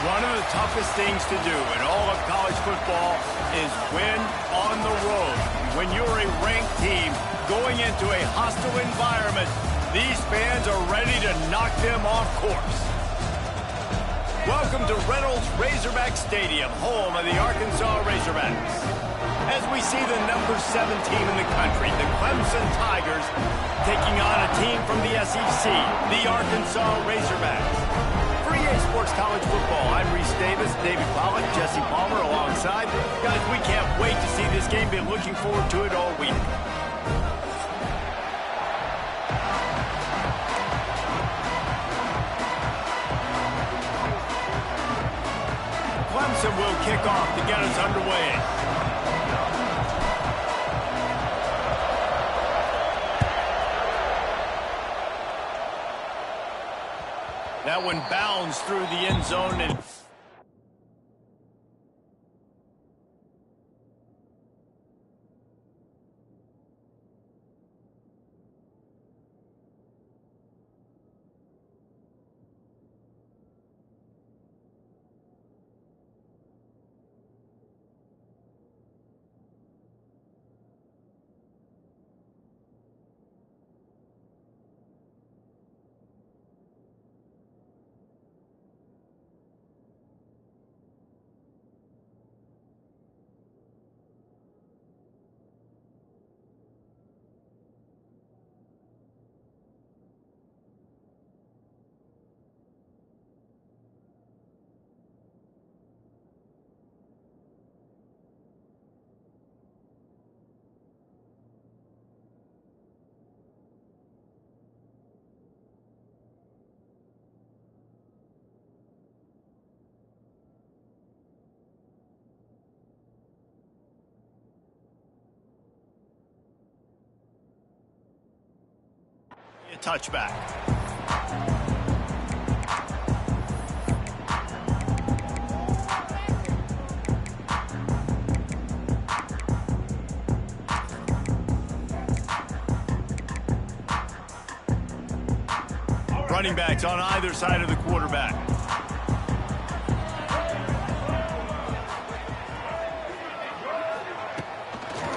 One of the toughest things to do in all of college football is win on the road. When you're a ranked team going into a hostile environment, these fans are ready to knock them off course. Welcome to Reynolds Razorback Stadium, home of the Arkansas Razorbacks. As we see the number 7 team in the country, the Clemson Tigers, taking on a team from the SEC, the Arkansas Razorbacks. For EA Sports College Football, I'm Reese Davis, David Pollock, Jesse Palmer alongside. Guys, we can't wait to see this game. Been looking forward to it all week. Clemson will kick off to get us underway. That one bounds through the end zone and a touchback. Running backs on either side of the quarterback.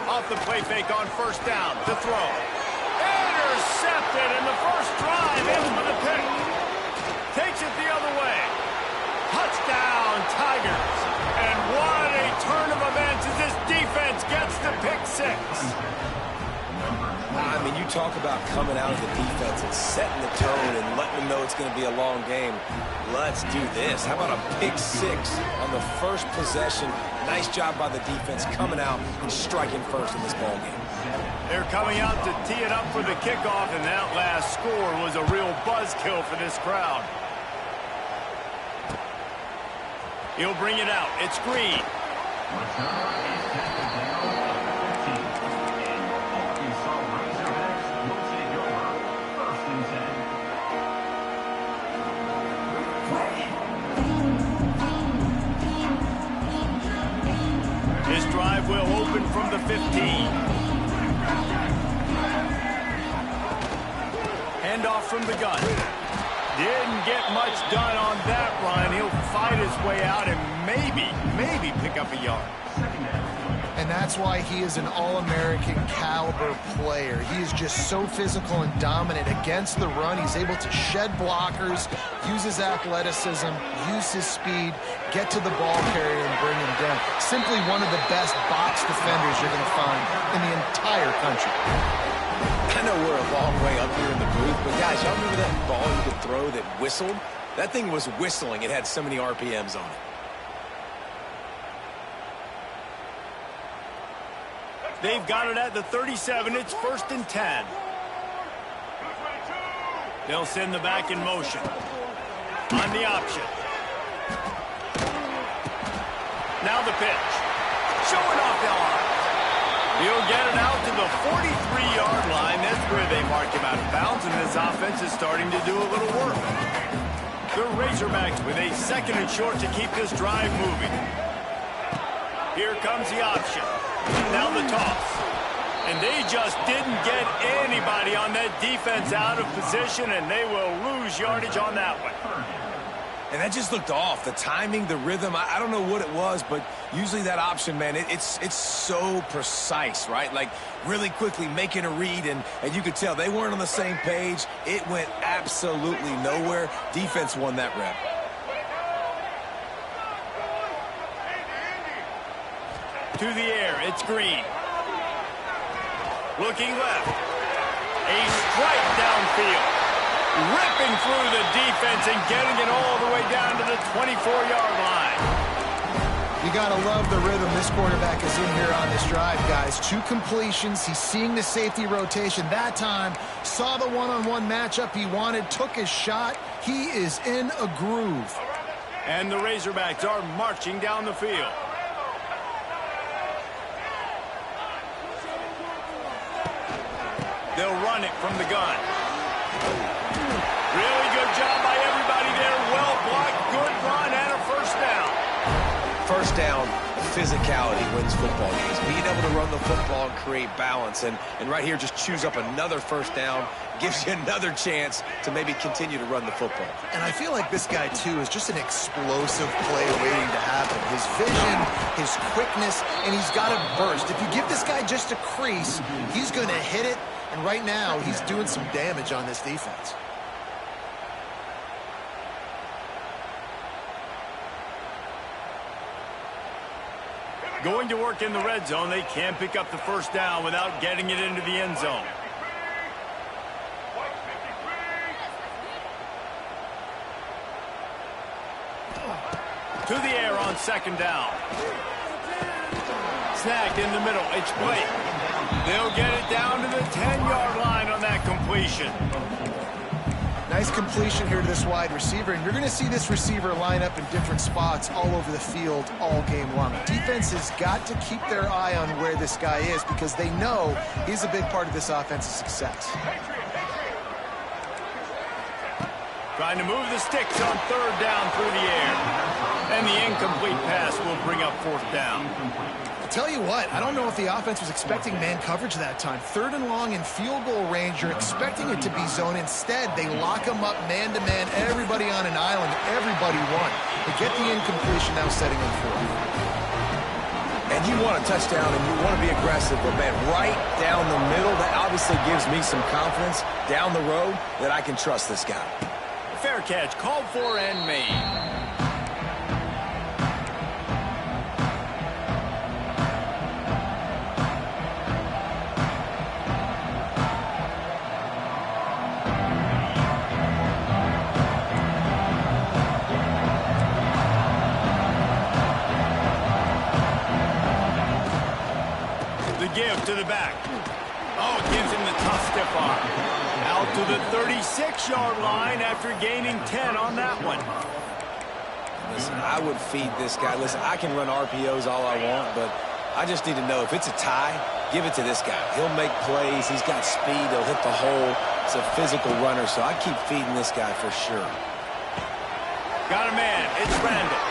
Off the play fake on first down to throw. Intercepted, and the first drive ends with a pick. Takes it the other way. Touchdown, Tigers. And what a turn of events as this defense gets the pick 6. I mean, you talk about coming out of the defense and setting the tone and letting them know it's going to be a long game. Let's do this. How about a pick 6 on the first possession? Nice job by the defense coming out and striking first in this ballgame. They're coming out to tee it up for the kickoff, and that last score was a real buzzkill for this crowd. He'll bring it out. It's Green. This drive will open from the 15. Handoff from the gun. Didn't get much done on that run. He'll fight his way out and maybe pick up a yard. And that's why he is an All-American caliber player. He is just so physical and dominant against the run. He's able to shed blockers, use his athleticism, use his speed, get to the ball carrier and bring him down. Simply one of the best box defenders you're going to find in the entire country. I know we're a long way up here in the booth, but guys, y'all remember that ball you could throw that whistled? That thing was whistling. It had so many RPMs on it. They've got it at the 37. It's 1st and 10. They'll send the back in motion. On the option. Now the pitch. Showing off the line. He'll get it out to the 43-yard line. That's where they mark him out of bounds, and this offense is starting to do a little work. The Razorbacks with a 2nd and short to keep this drive moving. Here comes the option. Now the toss. And they just didn't get anybody on that defense out of position, and they will lose yardage on that one. And that just looked off. The timing, the rhythm, I don't know what it was, but usually that option, man, it's so precise, right? Like really quickly making a read, and you could tell they weren't on the same page. It went absolutely nowhere. Defense won that rep. To the air, it's Green. Looking left. A strike downfield. Ripping through the defense and getting it all the way down to the 24-yard line. You got to love the rhythm this quarterback is in here on this drive, guys. 2 completions. He's seeing the safety rotation that time. Saw the one-on-one matchup he wanted. Took his shot. He is in a groove. And the Razorbacks are marching down the field. They'll run it from the gun. Really good job by everybody there. Well blocked, good run, and a first down. First down, physicality wins football games. Being able to run the football and create balance. And right here, just choose up another first down. Gives you another chance to maybe continue to run the football. And I feel like this guy, too, is just an explosive play waiting to happen. His vision, his quickness, and he's got a burst. If you give this guy just a crease, he's going to hit it. And right now, he's doing some damage on this defense. Going to work in the red zone, they can't pick up the first down without getting it into the end zone. To the air on second down. Snagged in the middle. It's Blake. They'll get it down to the 10-yard line on that completion. Nice completion here to this wide receiver, and you're going to see this receiver line up in different spots all over the field all game long. Defense has got to keep their eye on where this guy is because they know he's a big part of this offense's success. Trying to move the sticks on third down through the air. And the incomplete pass will bring up fourth down. I'll tell you what, I don't know if the offense was expecting man coverage that time. Third and long in field goal range, you're expecting it to be zone. Instead, they lock them up man-to-man, everybody on an island, everybody won. They get the incompletion now setting them fourth. And you want a touchdown and you want to be aggressive, but man, right down the middle, that obviously gives me some confidence down the road that I can trust this guy. Fair catch, called for and made. Give to the back. Oh, it gives him the tough stiff arm. Out to the 36-yard line after gaining 10 on that one. Listen, I would feed this guy. Listen, I can run RPOs all I want, but I just need to know if it's a tie, give it to this guy. He'll make plays. He's got speed. He'll hit the hole. It's a physical runner, so I keep feeding this guy for sure. Got a man. It's Randall.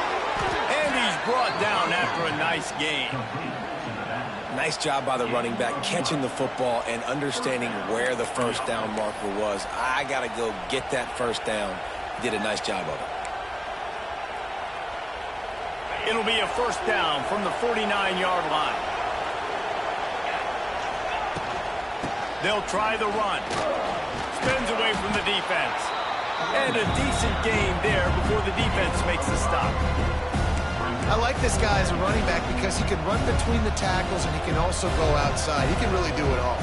And he's brought down after a nice game. Nice job by the running back, catching the football and understanding where the first down marker was. I got to go get that first down. Did a nice job of it. It'll be a first down from the 49-yard line. They'll try the run. Spins away from the defense. And a decent gain there before the defense makes the stop. I like this guy as a running back because he can run between the tackles and he can also go outside. He can really do it all.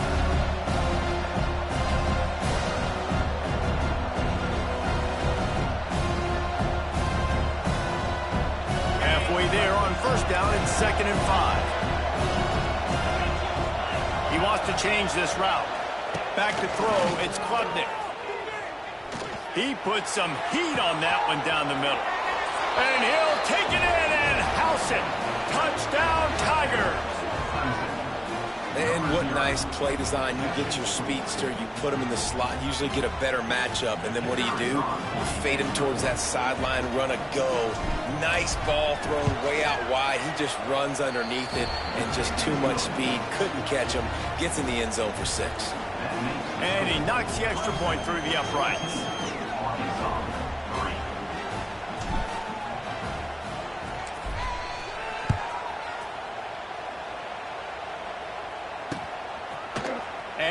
Halfway there on first down and 2nd and 5. He wants to change this route. Back to throw, it's Klubnik. He puts some heat on that one down the middle. And he'll take it in and house it. Touchdown, Tigers. And what nice play design. You get your speedster, you put him in the slot, usually get a better matchup. And then what do? You fade him towards that sideline, run a go. Nice ball thrown way out wide. He just runs underneath it and just too much speed. Couldn't catch him. Gets in the end zone for 6. And he knocks the extra point through the uprights.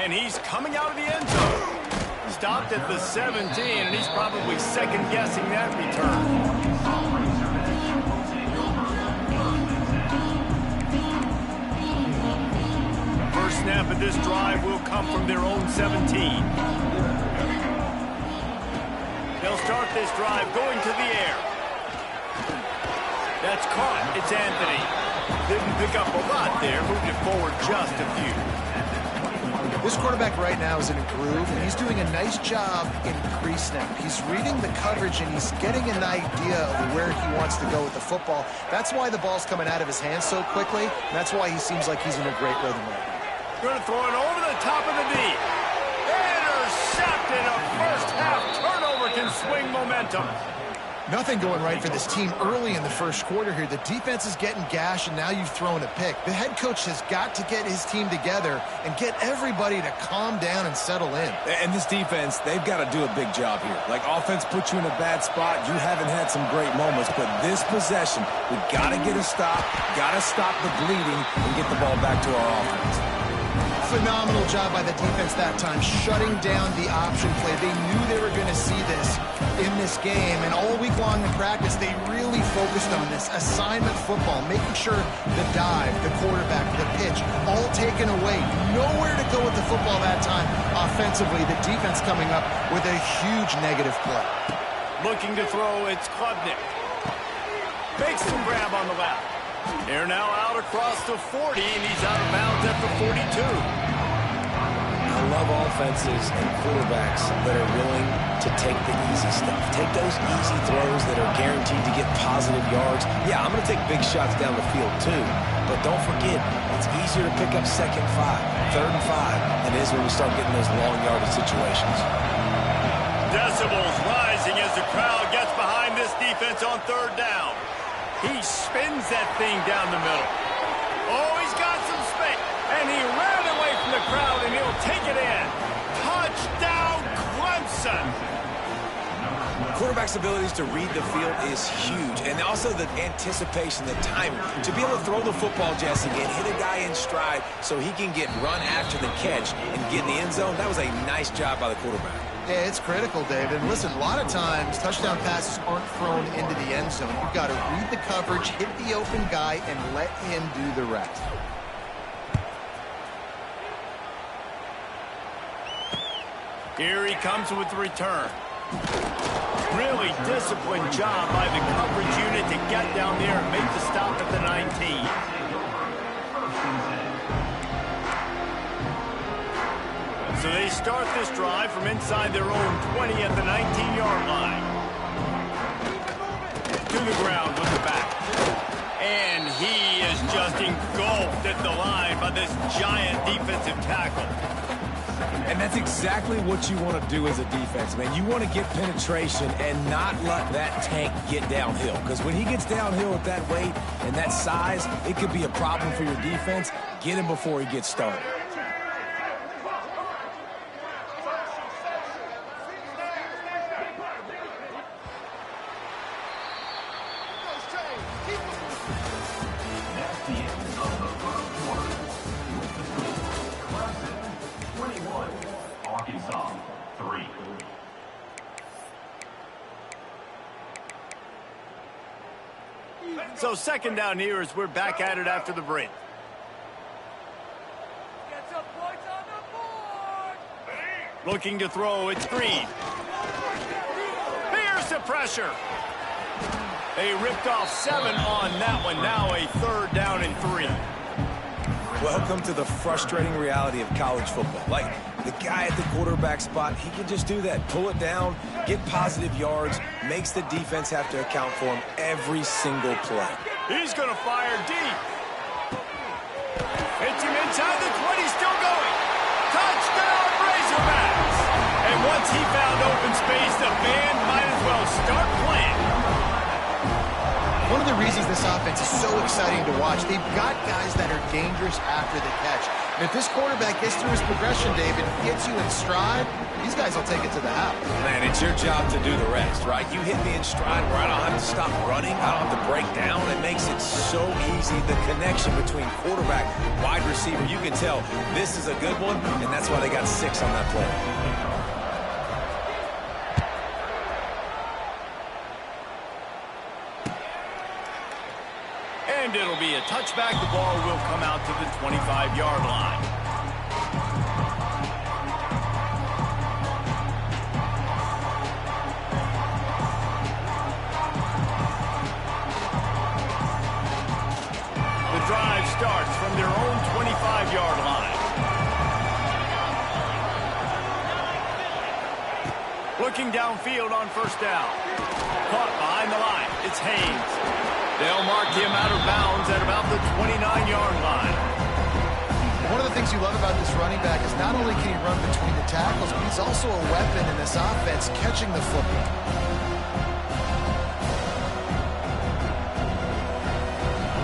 And he's coming out of the end zone. Stopped at the 17, and he's probably second-guessing that return. First snap of this drive will come from their own 17. They'll start this drive going to the air. That's caught. It's Anthony. Didn't pick up a lot there. Moved it forward just a few. This quarterback right now is in a groove, and he's doing a nice job in pre-snap. He's reading the coverage, and he's getting an idea of where he wants to go with the football. That's why the ball's coming out of his hands so quickly, and that's why he seems like he's in a great rhythm right now. Going to throw it over the top of the deep. Intercepted. A first-half turnover can swing momentum. Nothing going right for this team early in the first quarter here. The defense is getting gashed, and now you've thrown a pick. The head coach has got to get his team together and get everybody to calm down and settle in. And this defense, they've got to do a big job here. Like, offense puts you in a bad spot. You haven't had some great moments, but this possession, we got to get a stop, got to stop the bleeding, and get the ball back to our offense. Phenomenal job by the defense that time, shutting down the option play. They knew they were going to see this in this game, and all week long in practice, they really focused on this assignment football, making sure the dive, the quarterback, the pitch, all taken away. Nowhere to go with the football that time. Offensively, the defense coming up with a huge negative play. Looking to throw, it's Klubnik. Makes the grab on the left. They're now out across the 40, and he's out of bounds at the 42. I love offenses and quarterbacks that are willing to take the easy stuff. Take those easy throws that are guaranteed to get positive yards. Yeah, I'm going to take big shots down the field too, but don't forget, it's easier to pick up second 5, third and 5 than it is when we start getting those long yardage situations. Decibels rising as the crowd gets behind this defense on third down. He spins that thing down the middle. Oh, he's got some space. And he ran away from the crowd, and he'll take it in. Touchdown, Clemson. Quarterback's abilities to read the field is huge. And also the anticipation, the timing. To be able to throw the football, Jesse, and hit a guy in stride so he can get run after the catch and get in the end zone, that was a nice job by the quarterback. Yeah, it's critical, David. And listen, a lot of times touchdown passes aren't thrown into the end zone. You've got to read the coverage, hit the open guy, and let him do the rest. Here he comes with the return. Really disciplined job by the coverage unit to get down there and make the stop at the 19. So they start this drive from inside their own 20 at the 19-yard line. To the ground with the back. And he is just engulfed at the line by this giant defensive tackle. And that's exactly what you want to do as a defense, man. You want to get penetration and not let that tank get downhill. Because when he gets downhill with that weight and that size, it could be a problem for your defense. Get him before he gets started. So second down here as we're back at it after the break. Get some points on the board. Looking to throw, it's Green. Here's the pressure. They ripped off 7 on that one. Now a third down and 3. Welcome to the frustrating reality of college football. Like, the guy at the quarterback spot, he can just do that. Pull it down, get positive yards, makes the defense have to account for him every single play. He's going to fire deep. Hits him inside the 20, still going. Touchdown, Razorbacks. And once he found open space, the band might as well start playing. One of the reasons this offense is so exciting to watch, they've got guys that are dangerous after the catch. And if this quarterback gets through his progression, David, gets you in stride, these guys will take it to the house. Man, it's your job to do the rest, right? You hit me in stride where I don't have to stop running. I don't have to break down. It makes it so easy. The connection between quarterback, wide receiver, you can tell this is a good one, and that's why they got 6 on that play. And it'll be a touchback. The ball will come out to the 25-yard line. The drive starts from their own 25-yard line. Looking downfield on first down. Caught behind the line. It's Haynes. They'll mark him out of bounds at about the 29-yard line. One of the things you love about this running back is not only can he run between the tackles, but he's also a weapon in this offense, catching the football.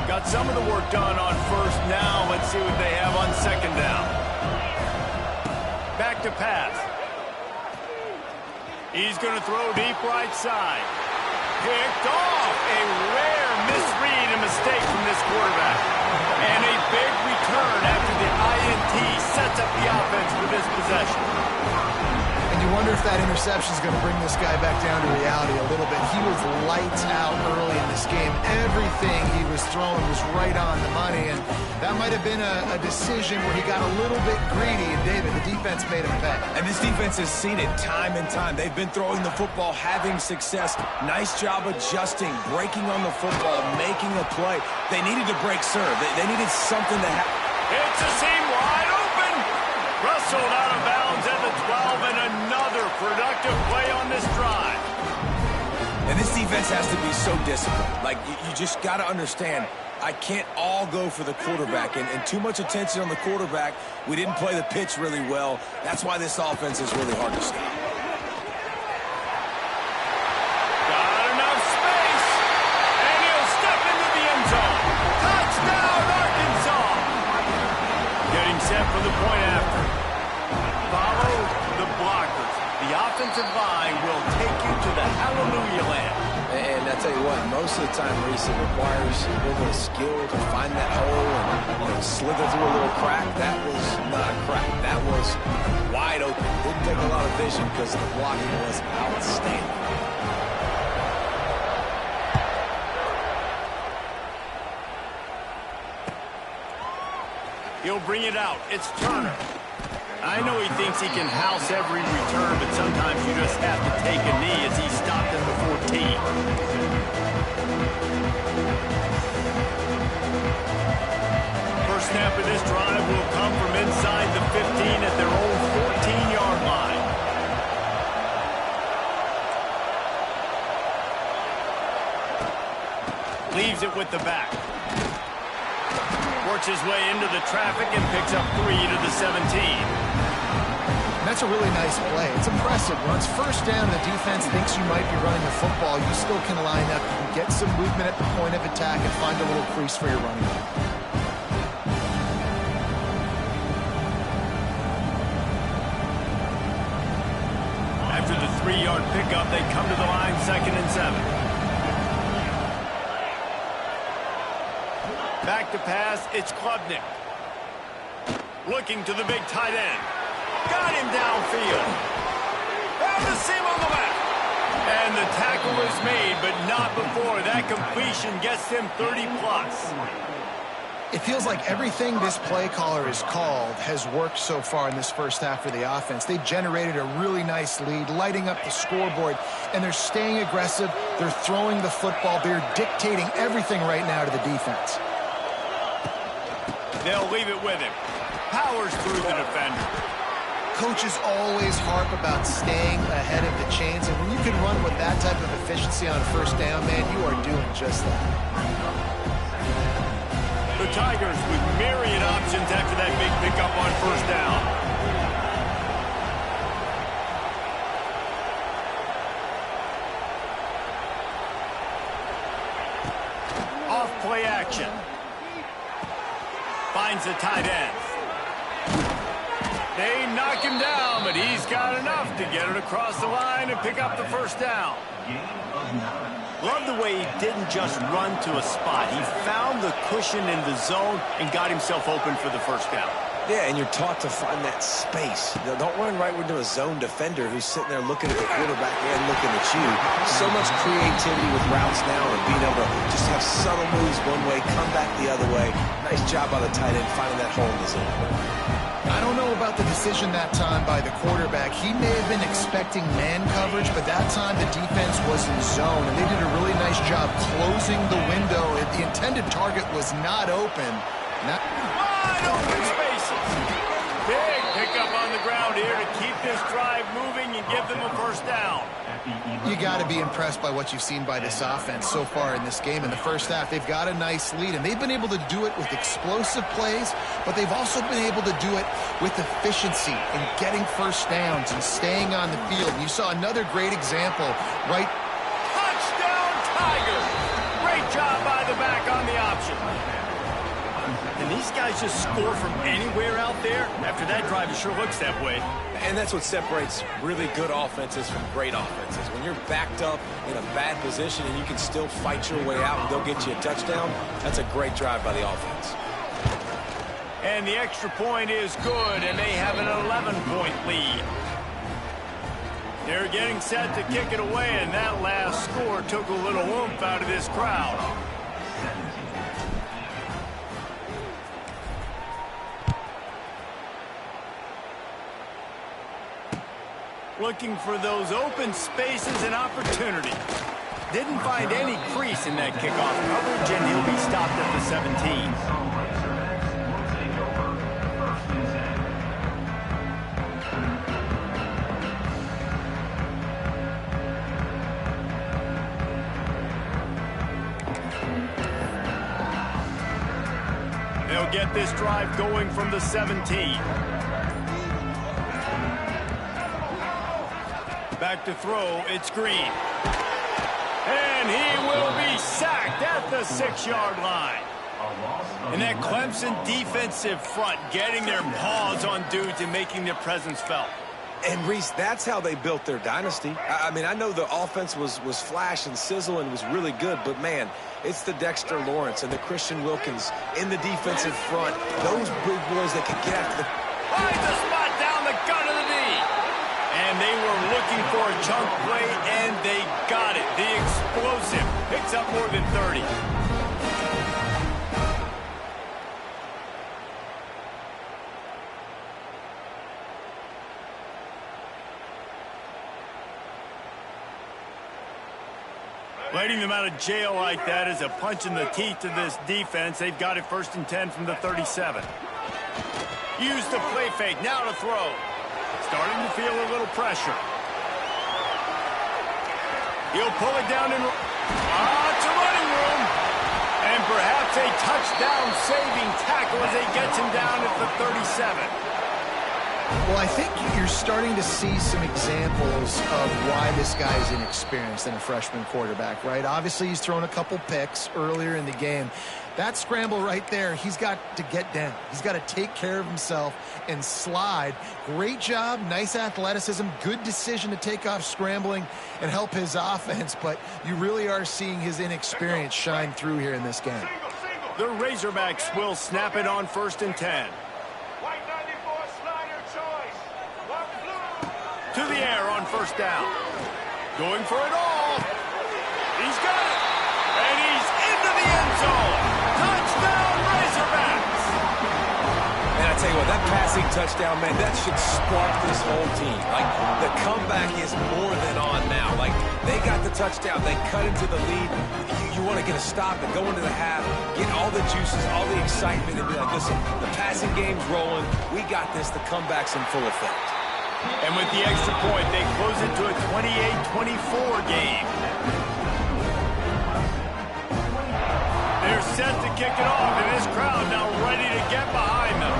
Got some of the work done on first down. Let's see what they have on second down. Back to pass. He's going to throw deep right side. Picked off. A rare misread and mistake from this quarterback. And a big return after the INT sets up the offense for this possession. And you wonder if that interception is going to bring this guy back down to reality a little bit. He was lights out early in this game. Everything he was throwing was right on the money, and that might have been a decision where he got a little bit greedy, and David, the defense made him pay. And this defense has seen it time and time. They've been throwing the football, having success. Nice job adjusting, breaking on the football, making a play. They needed to break serve. They needed something to happen. It's a seam wide open. Wrestled out of bounds at the 12, and another productive play on this drive. And this defense has to be so disciplined. Like, you just got to understand, I can't all go for the quarterback. And too much attention on the quarterback. We didn't play the pitch really well. That's why this offense is really hard to stop. Got enough space. And he'll step into the end zone. Touchdown, Arkansas. Getting set for the point after. Follow the blockers. The offensive line will take you to the hallelujah land. And I tell you what, most of the time, Reese, it requires a little bit of skill to find that hole and slither through a little crack. That was not a crack. That was wide open. Didn't take a lot of vision because the blocking was outstanding. He'll bring it out. It's Turner. I know he thinks he can house every return, but sometimes you just have to take a knee as he's stopped at the 14. First snap of this drive will come from inside the 15 at their own 14-yard line. Leaves it with the back. Works his way into the traffic and picks up 3 to the 17. That's a really nice play. It's impressive. Once first down, the defense thinks you might be running the football. You still can line up. You can get some movement at the point of attack and find a little crease for your running back. After the 3-yard pickup, they come to the line, 2nd and 7. Back to pass, it's Klubnik. Looking to the big tight end. Got him downfield. Found the seam on the left. And the tackle is made, but not before that completion gets him 30-plus. It feels like everything this play caller has called has worked so far in this first half for the offense. They generated a really nice lead, lighting up the scoreboard, and they're staying aggressive. They're throwing the football. They're dictating everything right now to the defense. They'll leave it with him. Powers through the defender. Coaches always harp about staying ahead of the chains, and when you can run with that type of efficiency on first down, man, you are doing just that. The Tigers with myriad options after that big pickup on first down. Off play action. Finds the tight end. They knock him down, but he's got enough to get it across the line and pick up the first down. Love the way he didn't just run to a spot. He found the cushion in the zone and got himself open for the first down. Yeah, and you're taught to find that space. Don't run right into a zone defender who's sitting there looking at the quarterback and looking at you. So much creativity with routes now and being able to just have subtle moves one way, come back the other way. Nice job by the tight end finding that hole in the zone. I don't know about the decision that time by the quarterback. He may have been expecting man coverage, but that time the defense was in zone, and they did a really nice job closing the window. The intended target was not open. Wide open spaces. Big pickup on the ground here to keep this drive moving and give them a first down. You got to be impressed by what you've seen by this offense so far in this game. In the first half, they've got a nice lead, and they've been able to do it with explosive plays, but they've also been able to do it with efficiency and getting first downs and staying on the field. You saw another great example, right? Touchdown, Tigers! Great job by the back on the option. And these guys just score from anywhere out there. After that drive, it sure looks that way. And that's what separates really good offenses from great offenses. When you're backed up in a bad position and you can still fight your way out and go get you a touchdown, that's a great drive by the offense. And the extra point is good, and they have an 11-point lead. They're getting set to kick it away, and that last score took a little oomph out of this crowd. Looking for those open spaces and opportunity. Didn't find any crease in that kickoff coverage, and he'll be stopped at the 17. They'll get this drive going from the 17. Back to throw, it's Green. And he will be sacked at the 6-yard line. And that Clemson defensive front getting their paws on dudes and making their presence felt. And, Reese, that's how they built their dynasty. I mean, I know the offense was flash and sizzle and was really good, but, man, it's the Dexter Lawrence and the Christian Wilkins in the defensive front. Those big boys that can get after the... Finds a spot down the gut of the knee. And they were looking for a chunk play, and they got it. The explosive picks up more than 30. Letting them out of jail like that is a punch in the teeth to this defense. They've got it 1st and 10 from the 37. Use the play fake. Now to throw. Starting to feel a little pressure. He'll pull it down and... it's a running room. And perhaps a touchdown-saving tackle as he gets him down at the 37. Well, I think you're starting to see some examples of why this guy's inexperienced in a freshman quarterback, right? Obviously, he's thrown a couple picks earlier in the game. That scramble right there, he's got to get down. He's got to take care of himself and slide. Great job, nice athleticism, good decision to take off scrambling and help his offense, but you really are seeing his inexperience shine through here in this game. The Razorbacks will snap it on 1st and 10. To the air on 1st down. Going for it all. He's got it. And he's into the end zone. Touchdown, Razorbacks. Man, I tell you what, that passing touchdown, man, that should spark this whole team. Like, the comeback is more than on now. Like, they got the touchdown. They cut into the lead. You want to get a stop and go into the half, get all the juices, all the excitement, and be like, listen, the passing game's rolling. We got this. The comeback's in full effect. And with the extra point, they close it to a 28-24 game. They're set to kick it off, and this crowd now ready to get behind them.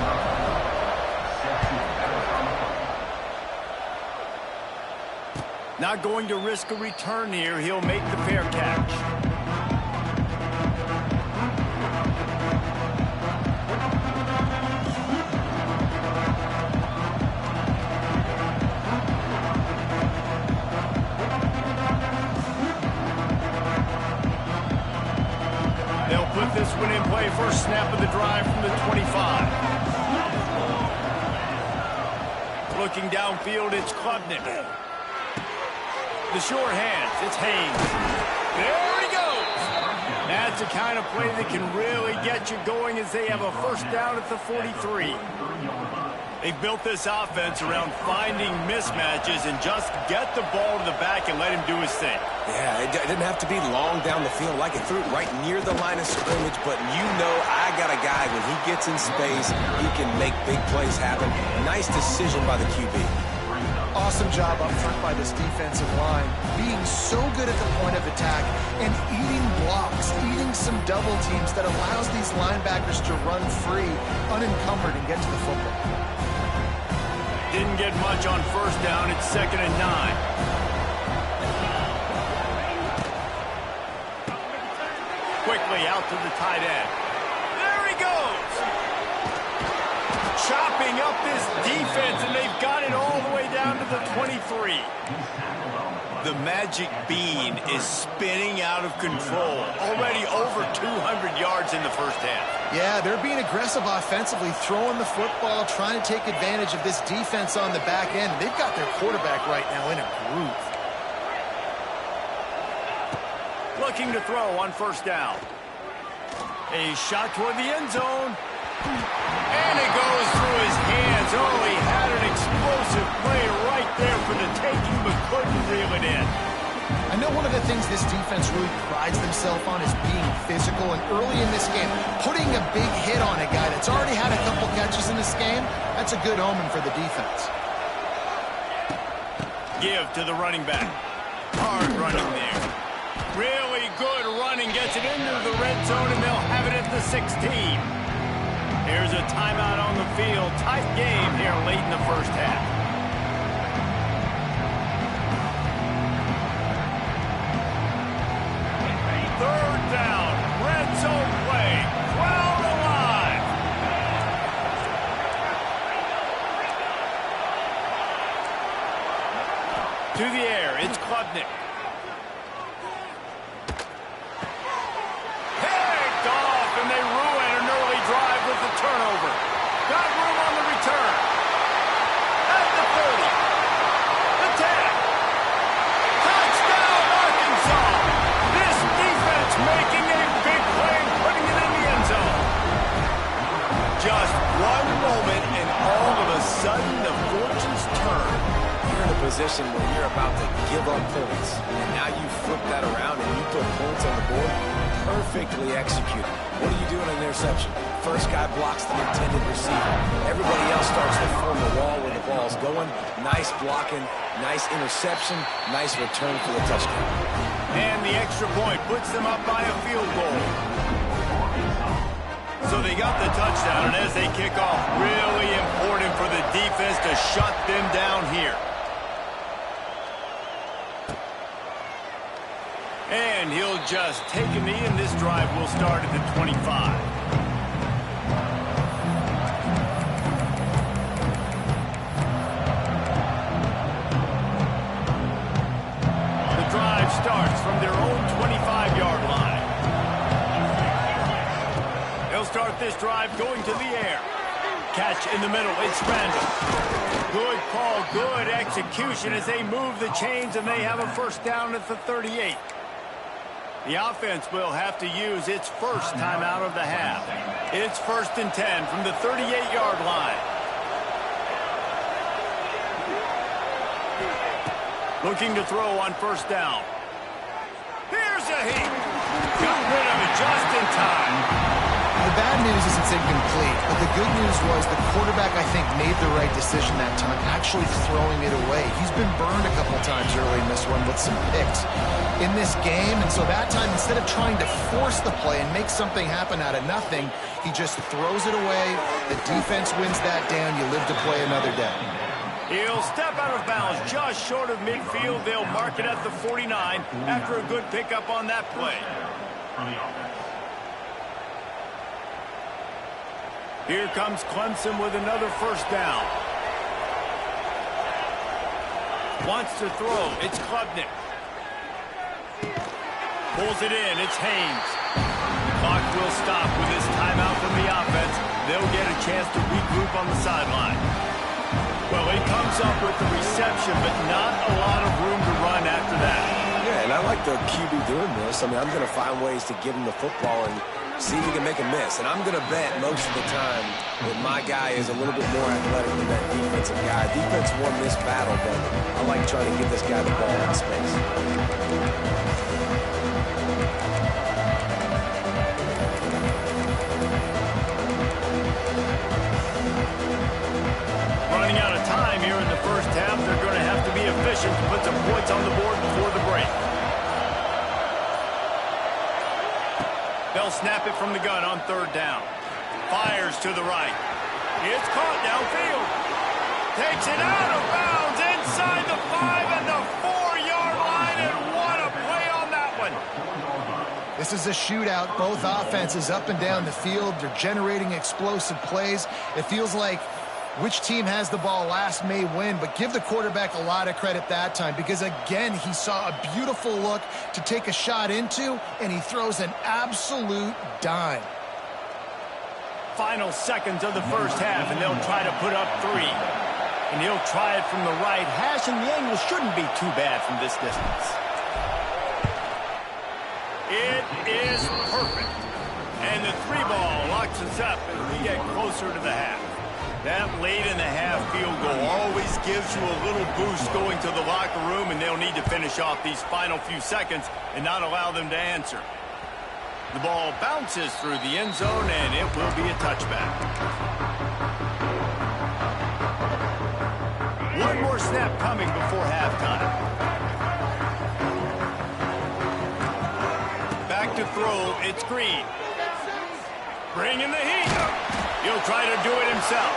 Not going to risk a return here. He'll make the fair catch. with this one in play. First snap of the drive from the 25. Looking downfield, it's Klubnik. The short hands, it's Haynes. There he goes. That's the kind of play that can really get you going as they have a first down at the 43. They've built this offense around finding mismatches and just get the ball to the back and let him do his thing. Yeah, it didn't have to be long down the field. Like it threw it right near the line of scrimmage, but you know I got a guy, when he gets in space, he can make big plays happen. Nice decision by the QB. Awesome job up front by this defensive line, being so good at the point of attack and eating blocks, eating some double teams that allows these linebackers to run free, unencumbered, and get to the football. Didn't get much on first down. It's 2nd and 9. Quickly out to the tight end. There he goes. Chopping up this defense, and they've got it all the way down to the 23. The magic bean is spinning out of control. Already over 200 yards in the first half. Yeah, they're being aggressive offensively, throwing the football, trying to take advantage of this defense on the back end. They've got their quarterback right now in a groove. Looking to throw on first down. A shot toward the end zone. And it goes through his hands. Oh, he had an explosive play right there for the taking, but couldn't reel it in. I know one of the things this defense really prides themselves on is being physical, and early in this game, putting a big hit on a guy that's already had a couple catches in this game, that's a good omen for the defense. Give to the running back. Hard running there. Really good running, gets it into the red zone, and they'll have it at the 16. Here's a timeout on the field. Tight game here late in the first half. Third down, red zone play, crowd alive. To the air, it's Klubnik. Picked off, and they ruin an early drive with the turnover. Got room on the return. At the 30. The 10. Touchdown, Arkansas. This defense making a big play and putting it in the end zone. Just one moment, and all of a sudden, the fortunes turn. You're in a position where you're about to give up points, and now you flip that around and you put points on the board. Perfectly executed. What do you do in an interception? First guy blocks the intended receiver. Everybody else starts to form the wall where the ball's going. Nice blocking, nice interception, nice return for the touchdown. And the extra point puts them up by a field goal. So they got the touchdown, and as they kick off, really important for the defense to shut them down here. And he'll just take a knee, and this drive will start at the 25. The drive starts from their own 25-yard line. They'll start this drive going to the air. Catch in the middle, it's Randall. Good call, good execution as they move the chains, and they have a first down at the 38. The offense will have to use its first timeout of the half. It's 1st and 10 from the 38-yard line. Looking to throw on first down. Here's a heat. Got rid of it just in time. The bad news is it's incomplete, but the good news was the quarterback, I think, made the right decision that time, actually throwing it away. He's been burned a couple times early in this one with some picks in this game, and so that time, instead of trying to force the play and make something happen out of nothing, he just throws it away. The defense wins that down. You live to play another day. He'll step out of bounds just short of midfield. They'll mark it at the 49 after a good pickup on that play. Here comes Clemson with another first down. Wants to throw. It's Klubnik. Pulls it in. It's Haynes. Clock will stop with this timeout from the offense. They'll get a chance to regroup on the sideline. Well, he comes up with the reception, but not a lot of room to run after that. Yeah, and I like the QB doing this. I mean, I'm going to find ways to give him the football and see if he can make a miss. And I'm going to bet most of the time that my guy is a little bit more athletic than that defensive guy. Defense won this battle, but I like trying to get this guy the ball in space. Running out of time here in the first half, they're going to have to be efficient to put some points on the board before the break. They'll snap it from the gun on third down. Fires to the right. It's caught downfield. Takes it out of bounds inside the 5 and the 4-yard line, and what a play on that one. This is a shootout. Both offenses up and down the field. They're generating explosive plays. It feels like which team has the ball last may win, but give the quarterback a lot of credit that time because, again, he saw a beautiful look to take a shot into, and he throws an absolute dime. Final seconds of the first half, and they'll try to put up 3. And he'll try it from the right hash, and the angle shouldn't be too bad from this distance. It is perfect. And the 3 ball locks us up as we get closer to the half. That late in the half field goal always gives you a little boost going to the locker room, and they'll need to finish off these final few seconds and not allow them to answer. The ball bounces through the end zone, and it will be a touchback. One more snap coming before halftime. Back to throw, it's Green. Bringing the heat. He'll try to do it himself.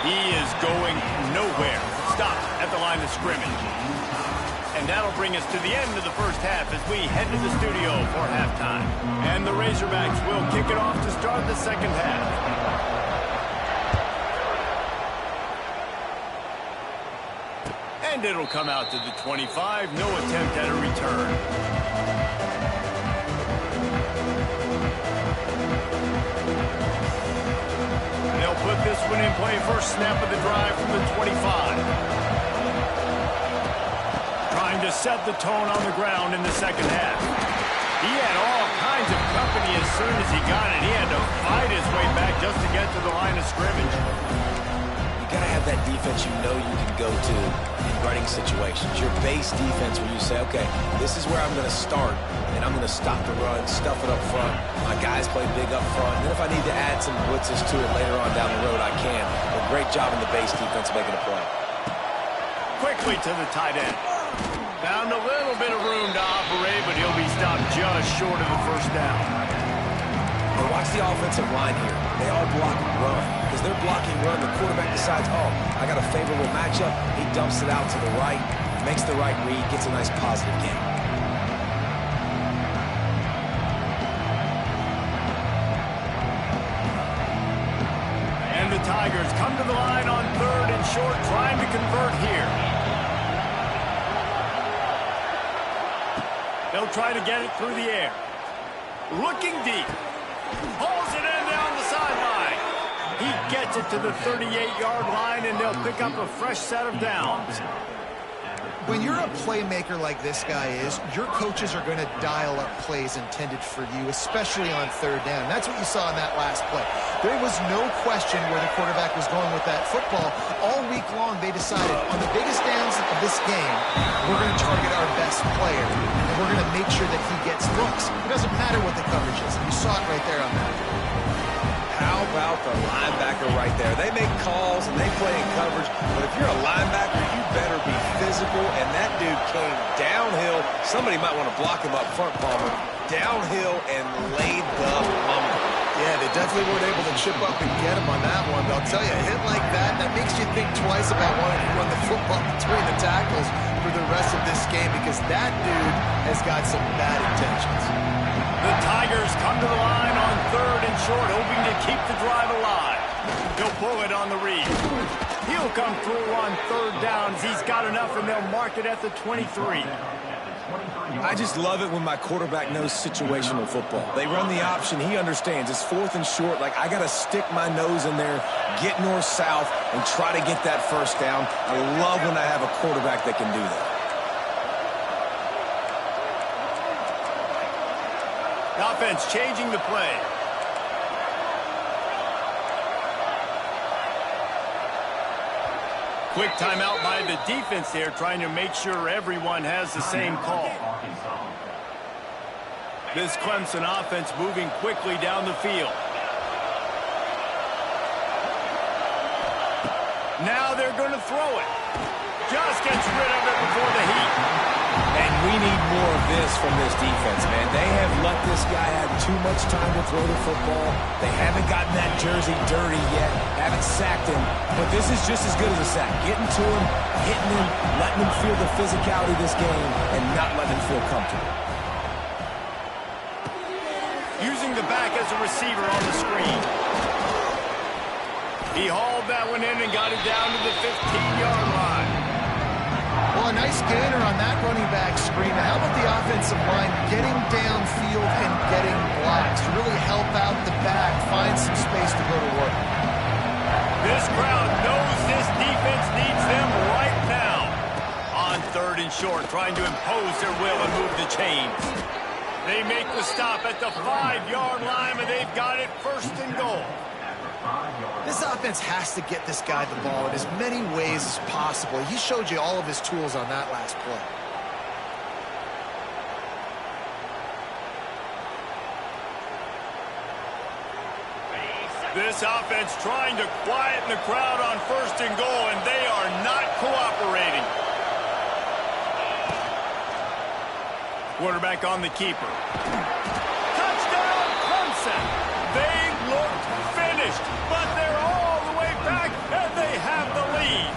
He is going nowhere. Stopped at the line of scrimmage. And that'll bring us to the end of the first half as we head to the studio for halftime. And the Razorbacks will kick it off to start the second half. And it'll come out to the 25. No attempt at a return. They'll put this one in play. First snap of the drive from the 25. Trying to set the tone on the ground in the second half. He had all kinds of company as soon as he got it. He had to fight his way back just to get to the line of scrimmage. You got to have that defense you know you can go to in running situations. Your base defense where you say, okay, this is where I'm going to start, and I'm going to stop the run, stuff it up front. My guys play big up front. And then if I need to add some blitzes to it later on down the road, I can. But great job in the base defense making a play. Quickly to the tight end. Found a little bit of room to operate, but he'll be stopped just short of the first down. But watch the offensive line here. They all block run. Because they're blocking run, the quarterback decides, oh, I got a favorable matchup. He dumps it out to the right, makes the right read, gets a nice positive gain. And the Tigers come to the line on third and short, trying to convert here. They'll try to get it through the air. Looking deep. Pulls it in down the sideline. He gets it to the 38-yard line, and they'll pick up a fresh set of downs. When you're a playmaker like this guy is, your coaches are going to dial up plays intended for you, especially on third down. That's what you saw in that last play. There was no question where the quarterback was going with that football. All week long, they decided on the biggest downs of this game, we're going to target our best player, and we're going to make sure that he gets looks. It doesn't matter what the coverage is. You saw it right there on that. How about the linebacker right there? They make calls and they play in coverage, but if you're a linebacker, you better be physical, and that dude came downhill. Somebody might want to block him up front, Palmer. Downhill and laid the lumber. Yeah, they definitely weren't able to chip up and get him on that one, but I'll tell you, a hit like that, that makes you think twice about wanting to run the football between the tackles for the rest of this game, because that dude has got some bad intentions. The Tigers come to the line on third and short, hoping to keep the drive alive. He'll pull it on the read. He'll come through on third downs. He's got enough, and they'll mark it at the 23. I just love it when my quarterback knows situational football. They run the option. He understands. It's 4th and short. Like, I got to stick my nose in there, get north-south, and try to get that first down. I love when I have a quarterback that can do that. The offense changing the play. Quick timeout by the defense there, trying to make sure everyone has the same call. This Clemson offense moving quickly down the field. Now they're going to throw it. Just gets rid of it before the heat. And we need more of this from this defense, man. They have let this guy have too much time to throw the football. They haven't gotten that jersey dirty yet, haven't sacked him. But this is just as good as a sack. Getting to him, hitting him, letting him feel the physicality of this game, and not letting him feel comfortable. Using the back as a receiver on the screen. He hauled that one in and got it down to the 15-yard line. Well, a nice gainer on that running back screen. How about the offensive line getting downfield and getting blocks to really help out the back, find some space to go to work? This crowd knows this defense needs them right now. On 3rd and short, trying to impose their will and move the chains. They make the stop at the 5-yard line, and they've got it 1st and goal. This offense has to get this guy the ball in as many ways as possible. He showed you all of his tools on that last play. This offense trying to quieten the crowd on 1st and goal, and they are not cooperating. Quarterback on the keeper. Touchdown, Clemson! They looked finished, but they're all the way back, and they have the lead.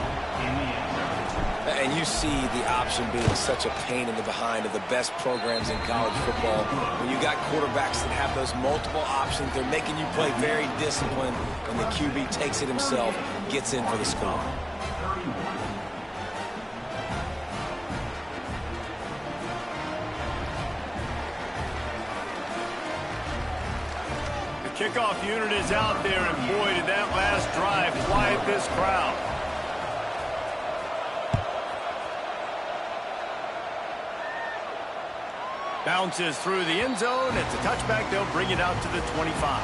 And you see the option being such a pain in the behind of the best programs in college football. When you got quarterbacks that have those multiple options, they're making you play very disciplined, and the QB takes it himself, gets in for the score. Kickoff unit is out there, and boy, did that last drive quiet this crowd. Bounces through the end zone. It's a touchback. They'll bring it out to the 25.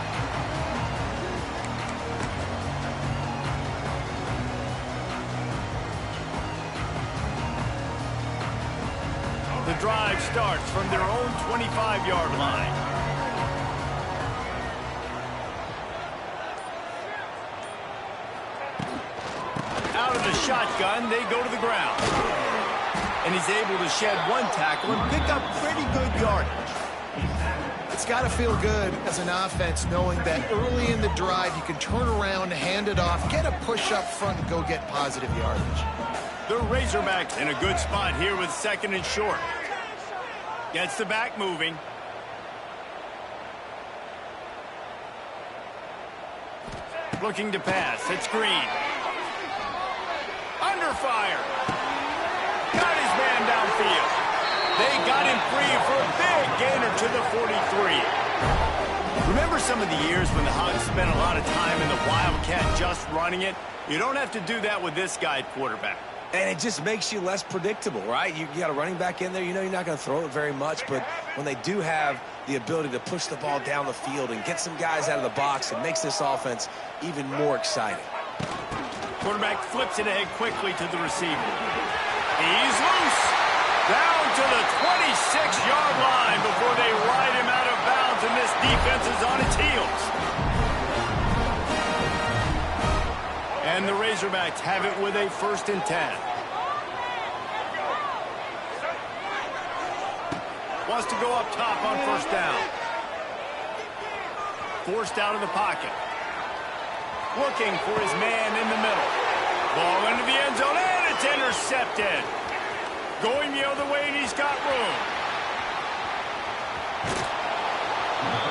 The drive starts from their own 25-yard line. Out of the shotgun, they go to the ground. And he's able to shed one tackle and pick up pretty good yardage. It's got to feel good as an offense knowing that early in the drive you can turn around, hand it off, get a push up front, and go get positive yardage. The Razorbacks in a good spot here with 2nd and short. Gets the back moving. Looking to pass. It's Green. Under fire. Got his man downfield. They got him free for a big gainer to the 43. Remember some of the years when the Hogs spent a lot of time in the Wildcat just running it? You don't have to do that with this guy at quarterback. And it just makes you less predictable, right? You got a running back in there. You know you're not going to throw it very much, but when they do have the ability to push the ball down the field and get some guys out of the box, it makes this offense even more exciting. Quarterback flips it ahead quickly to the receiver. He's loose. Down to the 26-yard line before they ride him out of bounds, and this defense is on its heels. And the Razorbacks have it with a 1st and 10. Wants to go up top on 1st down. Forced out of the pocket. Looking for his man in the middle. Ball into the end zone, and it's intercepted. Going the other way, and he's got room.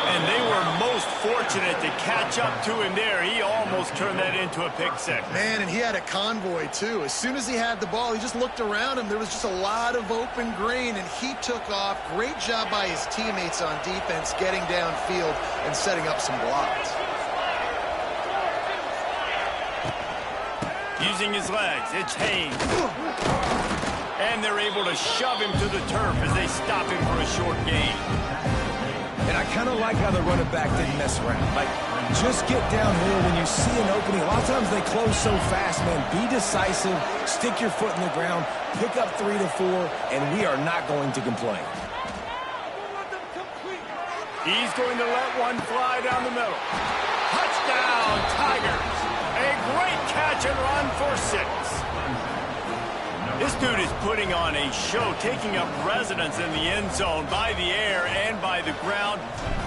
And they were most Almost fortunate to catch up to him there. He almost turned that into a pick six. Man, and he had a convoy, too. As soon as he had the ball, he just looked around him. There was just a lot of open green, and he took off. Great job by his teammates on defense, getting downfield and setting up some blocks. Using his legs, it's Haynes. And they're able to shove him to the turf as they stop him for a short gain. And I kind of like how the running back didn't mess around. Like, just get downhill when you see an opening. A lot of times they close so fast, man. Be decisive, stick your foot in the ground, pick up 3 to 4, and we are not going to complain. He's going to let one fly down the middle. Touchdown, Tigers. A great catch and run for 6. This dude is putting on a show, taking up residence in the end zone by the air and by the ground,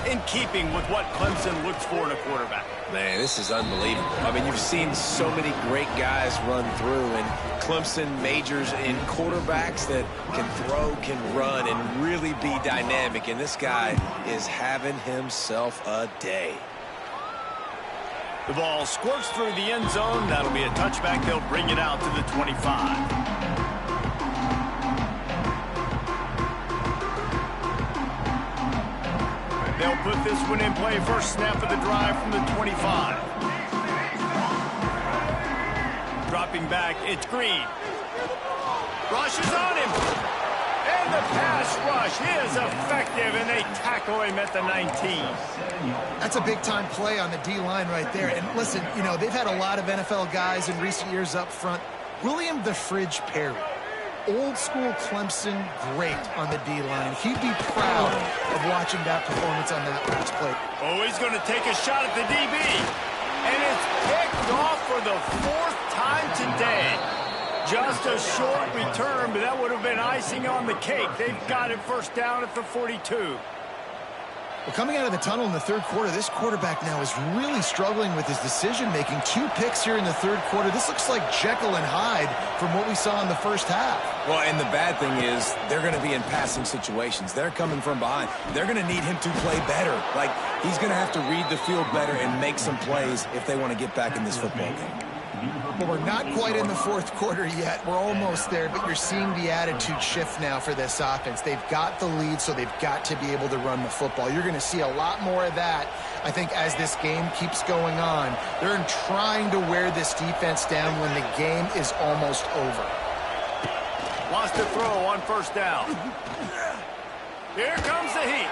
in keeping with what Clemson looks for in a quarterback. Man, this is unbelievable. I mean, you've seen so many great guys run through, and Clemson majors in quarterbacks that can throw, can run, and really be dynamic, and this guy is having himself a day. The ball squirts through the end zone. That'll be a touchback. They'll bring it out to the 25. They'll put this one in play. First snap of the drive from the 25. Dropping back, it's Green. Rushes on him. And the pass rush is effective, and they tackle him at the 19. That's a big-time play on the D-line right there. And listen, you know, they've had a lot of NFL guys in recent years up front. William the Fridge Perry, old-school Clemson great on the D-line. He'd be proud of watching that performance on that last play. Oh, he's going to take a shot at the DB. And it's picked off for the 4th time today. Just a short return, but that would have been icing on the cake. They've got it first down at the 42. Well, coming out of the tunnel in the third quarter, this quarterback now is really struggling with his decision-making. 2 picks here in the third quarter. This looks like Jekyll and Hyde from what we saw in the first half. Well, and the bad thing is they're going to be in passing situations. They're coming from behind. They're going to need him to play better. Like, he's going to have to read the field better and make some plays if they want to get back in this football game. Well, we're not quite in the fourth quarter yet. We're almost there, but you're seeing the attitude shift now for this offense. They've got the lead, so they've got to be able to run the football. You're going to see a lot more of that, I think, as this game keeps going on. They're trying to wear this defense down when the game is almost over. Wants to throw on first down. Here comes the heat.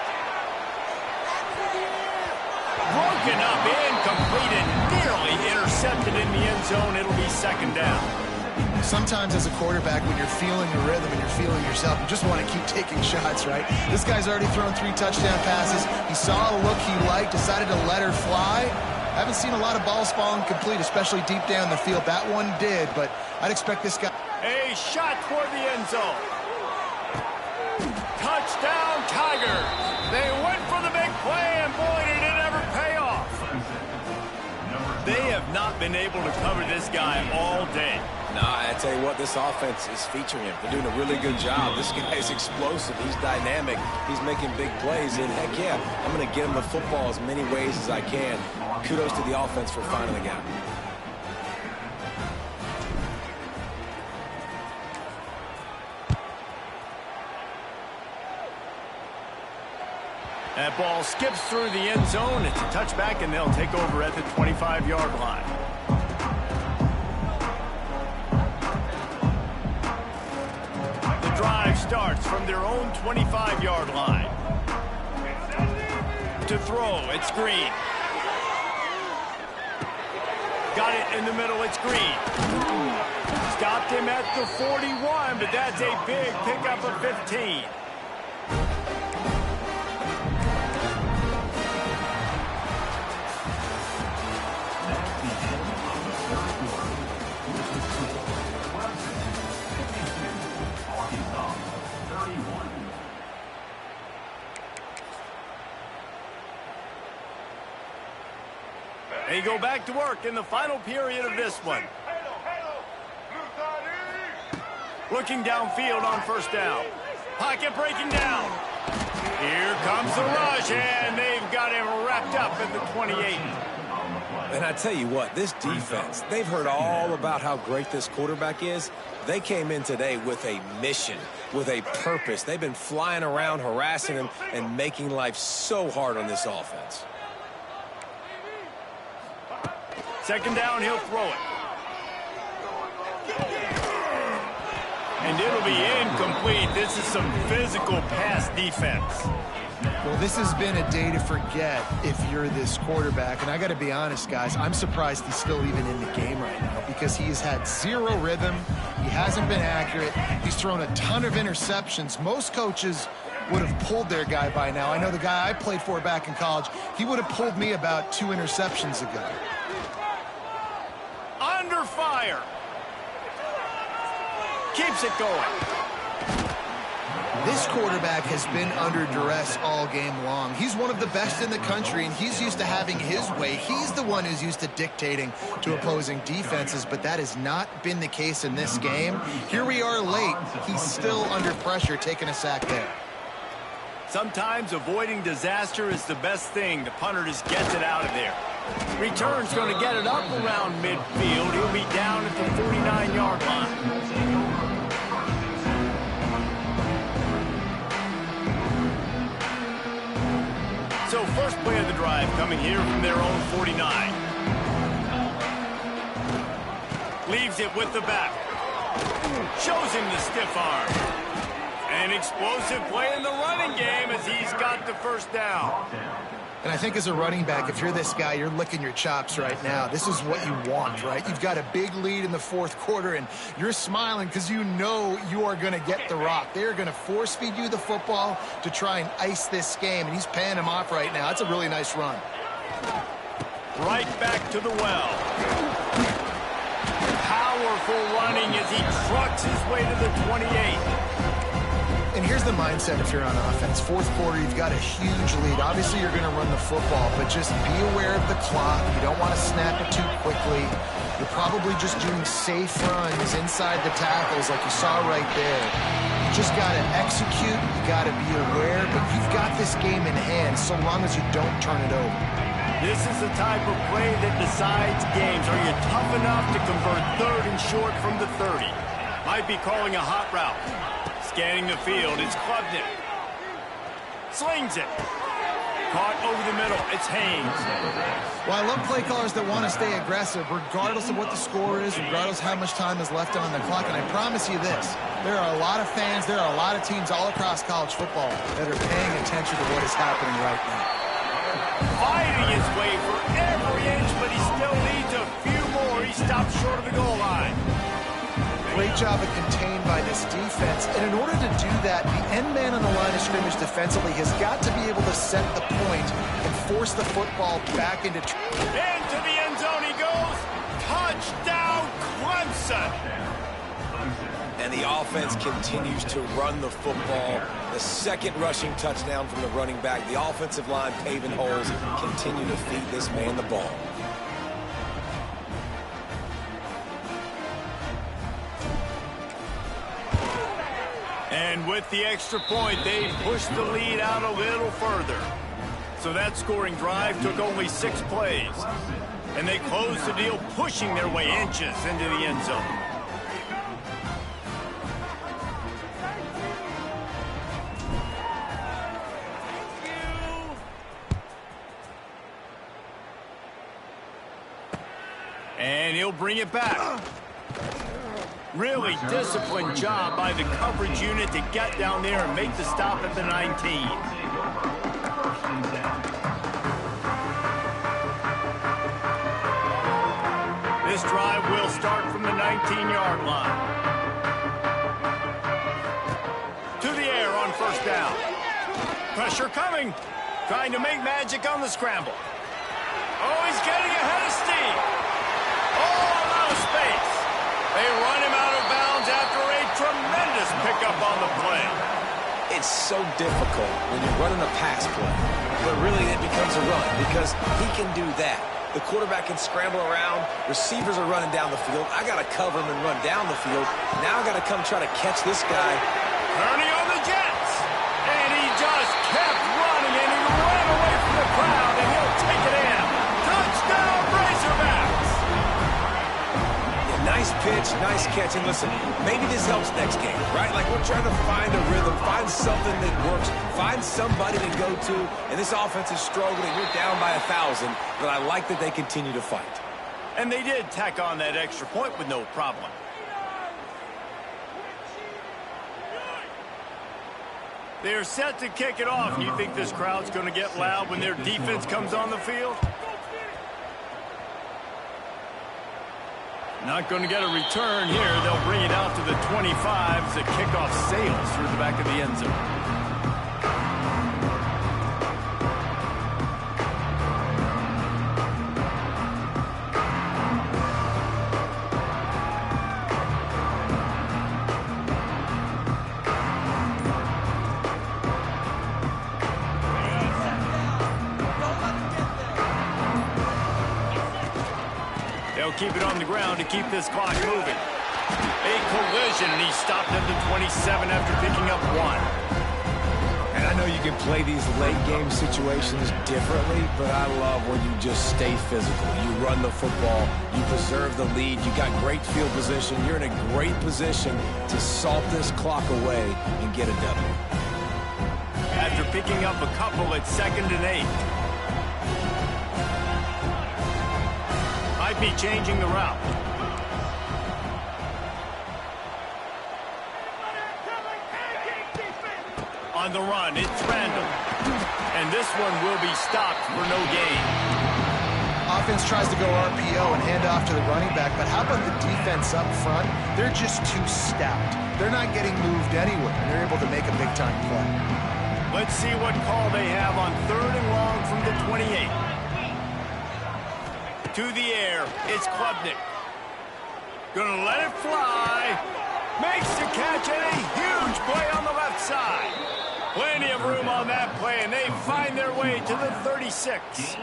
Broken up, incomplete, and nearly intercepted in the end zone. It'll be second down. Sometimes as a quarterback, when you're feeling your rhythm and you're feeling yourself, you just want to keep taking shots, right? This guy's already thrown 3 touchdown passes. He saw a look he liked, decided to let her fly. Haven't seen a lot of balls falling complete, especially deep down the field. That one did, but I'd expect this guy. A shot toward the end zone. Touchdown, Tigers. They went for the big play, and boy, did it ever pay off. They have not been able to cover this guy all day. Nah, I tell you what, this offense is featuring him. They're doing a really good job. This guy is explosive. He's dynamic. He's making big plays. And heck yeah, I'm going to get him the football as many ways as I can. Kudos to the offense for finding the gap. That ball skips through the end zone. It's a touchback, and they'll take over at the 25-yard line. The drive starts from their own 25-yard line. To throw, it's Green. Got it in the middle, it's Green. Stopped him at the 41, but that's a big pickup of 15. They go back to work in the final period of this one. Looking downfield on first down. Pocket breaking down. Here comes the rush, and they've got him wrapped up at the 28. And I tell you what, this defense, they've heard all about how great this quarterback is. They came in today with a mission, with a purpose. They've been flying around, harassing him, and making life so hard on this offense. Second down, he'll throw it. And it'll be incomplete. This is some physical pass defense. Well, this has been a day to forget if you're this quarterback. And I got to be honest, guys, I'm surprised he's still even in the game right now because he has had zero rhythm. He hasn't been accurate. He's thrown a ton of interceptions. Most coaches would have pulled their guy by now. I know the guy I played for back in college, he would have pulled me about 2 interceptions ago. Under fire. Keeps it going. This quarterback has been under duress all game long. He's one of the best in the country, and he's used to having his way. He's the one who's used to dictating to opposing defenses, but that has not been the case in this game. Here we are late. He's still under pressure, taking a sack there. Sometimes avoiding disaster is the best thing. The punter just gets it out of there. Return's going to get it up around midfield. He'll be down at the 49-yard line. So first play of the drive coming here from their own 49. Leaves it with the back. Shows him the stiff arm. An explosive play in the running game as he's got the first down. And I think as a running back, if you're this guy, you're licking your chops right now. This is what you want, right? You've got a big lead in the fourth quarter, and you're smiling because you know you are going to get the rock. They're going to force-feed you the football to try and ice this game, and he's paying him off right now. That's a really nice run. Right back to the well. Powerful running as he trucks his way to the 28. And here's the mindset if you're on offense. Fourth quarter, you've got a huge lead. Obviously, you're going to run the football, but just be aware of the clock. You don't want to snap it too quickly. You're probably just doing safe runs inside the tackles like you saw right there. You just got to execute. You got to be aware, but you've got this game in hand so long as you don't turn it over. This is the type of play that decides games. Are you tough enough to convert third and short from the 30? Might be calling a hot route. Scanning the field, it's clubbed it. Slings it. Caught over the middle, it's Haynes. Well, I love play callers that want to stay aggressive, regardless of what the score is, regardless how much time is left on the clock. And I promise you this, there are a lot of fans, there are a lot of teams all across college football that are paying attention to what is happening right now. Fighting his way for every inch, but he still needs a few more. He stops short of the goal line. Great job of contained by this defense. And in order to do that, the end man on the line of scrimmage defensively has got to be able to set the point and force the football back into... Into the end zone he goes. Touchdown, Clemson. And the offense continues to run the football. The second rushing touchdown from the running back. The offensive line paving holes. Continue to feed this man the ball. And with the extra point, they pushed the lead out a little further. So that scoring drive took only 6 plays. And they closed the deal, pushing their way inches into the end zone. And he'll bring it back. Really disciplined job by the coverage unit to get down there and make the stop at the 19. This drive will start from the 19-yard line. To the air on first down. Pressure coming. Trying to make magic on the scramble. Oh, he's getting ahead of steam. Oh, a lot of space. They run him out of bounds after a tremendous pickup on the play. It's so difficult when you're running a pass play, but really it becomes a run because he can do that. The quarterback can scramble around. Receivers are running down the field. I got to cover him and run down the field. Now I got to come try to catch this guy. Turning on the Jets. And he just kept pitch, nice catch. And listen, maybe this helps next game, right? Like we're trying to find a rhythm, find something that works, find somebody to go to. And this offense is struggling. You're down by 1,000, but I like that they continue to fight. And they did tack on that extra point with no problem. They're set to kick it off. You think this crowd's going to get loud when their defense comes on the field? Not going to get a return here. They'll bring it out to the 25 as the kickoff sails through the back of the end zone. Keep it on the ground to keep this clock moving. A collision, and he stopped at the 27 after picking up 1. And I know you can play these late game situations differently, but I love when you just stay physical. You run the football, you preserve the lead, you got great field position, you're in a great position to salt this clock away and get a W. After picking up a couple at 2nd and 8. Might be changing the route. On the run, it's random. And this one will be stopped for no gain. Offense tries to go RPO and hand off to the running back, but how about the defense up front? They're just too stout. They're not getting moved anywhere, and they're able to make a big-time play. Let's see what call they have on 3rd and long from the 28. To the air, it's Klubnik. Gonna let it fly. Makes the catch, and a huge play on the left side. Plenty of room on that play, and they find their way to the 36.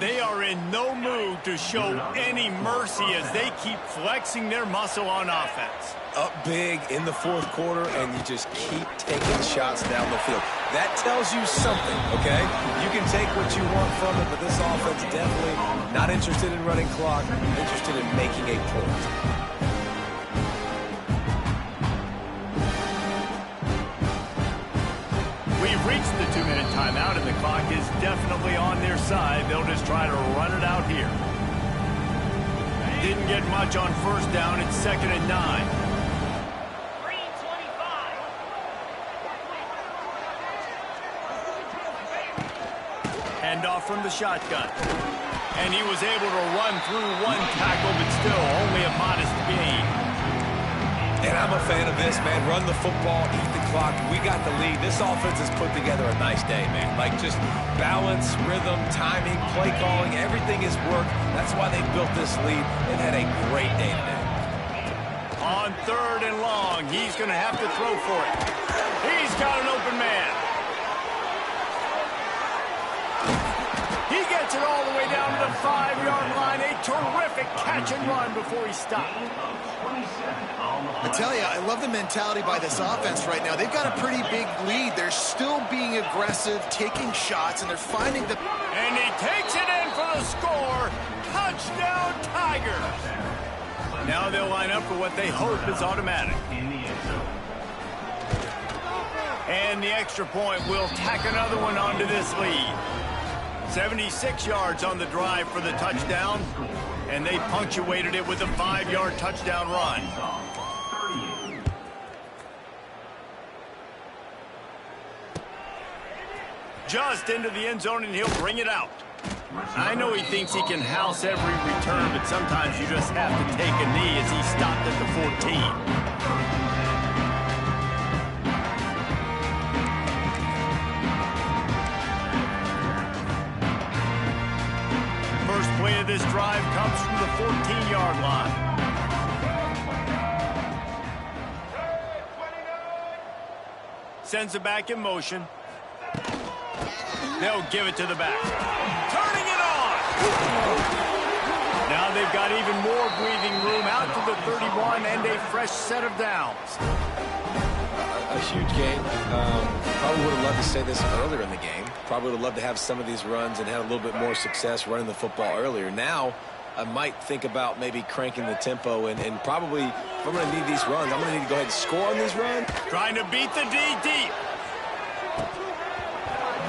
They are in no mood to show any mercy as they keep flexing their muscle on offense. Up big in the 4th quarter, and you just keep taking shots down the field. That tells you something, okay? You can take what you want from it, but this offense definitely not interested in running clock, interested in making a point. We've reached the 2-minute timeout, and the clock is definitely on their side. They'll just try to run it out here. Didn't get much on 1st down. It's 2nd and 9. Handoff from the shotgun. And he was able to run through 1 tackle, but still only a modest gain. And I'm a fan of this, man. Run the football, eat the clock. We got the lead. This offense has put together a nice day, man. Like just balance, rhythm, timing, play calling, everything has worked. That's why they built this lead and had a great day today. On 3rd and long, he's going to have to throw for it. He's got an open man. He gets it all the way down to the 5-yard line. A terrific catch and run before he stopped. I tell you, I love the mentality by this offense right now. They've got a pretty big lead. They're still being aggressive, taking shots, and they're finding the... And he takes it in for the score. Touchdown, Tigers. Now they'll line up for what they hope is automatic. And the extra point will tack another one onto this lead. 76 yards on the drive for the touchdown, and they punctuated it with a 5-yard touchdown run. Just into the end zone, and he'll bring it out. I know he thinks he can house every return, but sometimes you just have to take a knee as he stopped at the 14. Play of this drive comes from the 14-yard line. Sends it back in motion. They'll give it to the back. Turning it on! Now they've got even more breathing room out to the 31 and a fresh set of downs. A huge game. Probably would have loved to say this earlier in the game. Probably would have loved to have some of these runs and had a little bit more success running the football earlier. Now, I might think about maybe cranking the tempo and probably, if I'm going to need these runs, I'm going to need to go ahead and score on these runs. Trying to beat the D deep.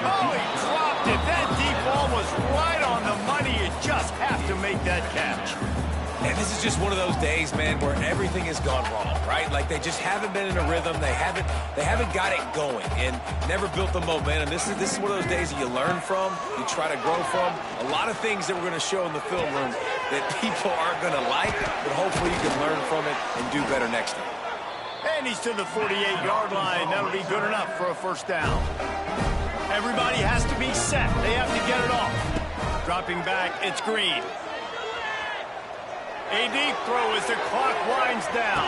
Oh, he dropped it. That deep ball was right on the money. You just have to make that catch. And this is just one of those days, man, where everything has gone wrong, right? Like they just haven't been in a rhythm. They haven't got it going and never built the momentum. This is one of those days that you learn from, you try to grow from. A lot of things that we're going to show in the film room that people aren't going to like, but hopefully you can learn from it and do better next time. And he's to the 48-yard line. That'll be good enough for a first down. Everybody has to be set. They have to get it off. Dropping back, it's Green. A deep throw as the clock winds down.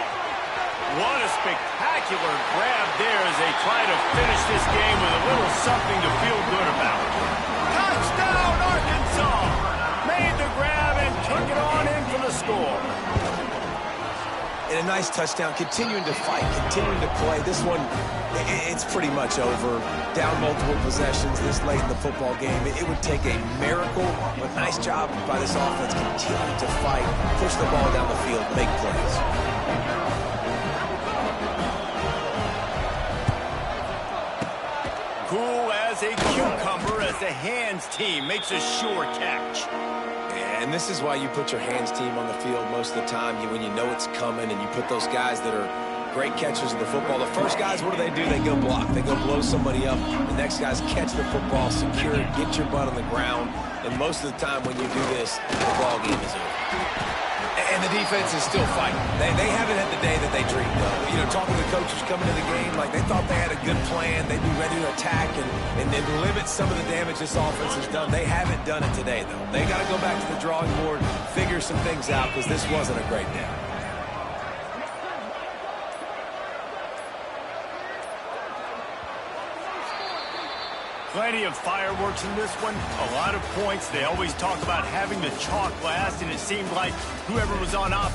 What a spectacular grab there as they try to finish this game with a little something to feel good about. Touchdown, Arkansas! Made the grab and took it on in for the score. And a nice touchdown, continuing to fight, continuing to play. This one, it's pretty much over. Down multiple possessions this late in the football game. It would take a miracle, but nice job by this offense continuing to fight, push the ball down the field, make plays. Cool as a cucumber as the hands team makes a sure catch. And this is why you put your hands team on the field most of the time. When you know it's coming and you put those guys that are great catchers of the football. The first guys, what do? They go block. They go blow somebody up. The next guys catch the football, secure it, get your butt on the ground. And most of the time when you do this, the ball game is over. And the defense is still fighting. They haven't had the day that they dreamed of. You know, talking to the coaches coming to the game, like they thought they had a good plan. They'd be ready to attack and limit some of the damage this offense has done. They haven't done it today, though. They got to go back to the drawing board, figure some things out, because this wasn't a great day. Plenty of fireworks in this one, a lot of points. They always talk about having the chalk last, and it seemed like whoever was on offense